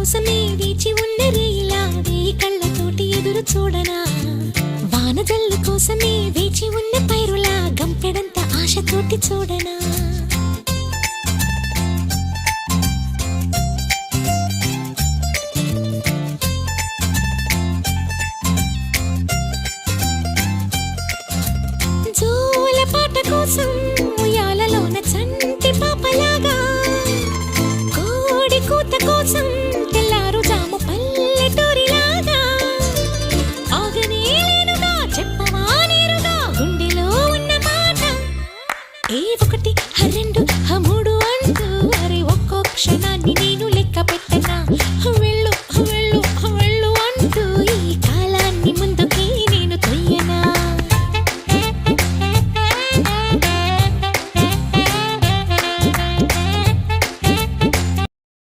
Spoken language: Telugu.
కోసమే వేచి ఉన్న రేయిలా వేయి కళ్ళతోటి ఎదురు చూడనా వానజల్లు కోసమే వేచి ఉన్న పైరులా గంపెడంత ఆశతోటి చూడనా జోల పాట కోసం ఉయ్యాలలోన చంటి పాపలాగా కోడి కూత కోసం తెల్లారు జాము పల్లెటూరిలాగా ఆగనే లేనుగా చెప్పవా నేరుగా గుండెలో ఉన్న మాట ఏ ఒకటి రెండు మూడు అంటూ అరే ఒక్కో క్షణాన్ని నేను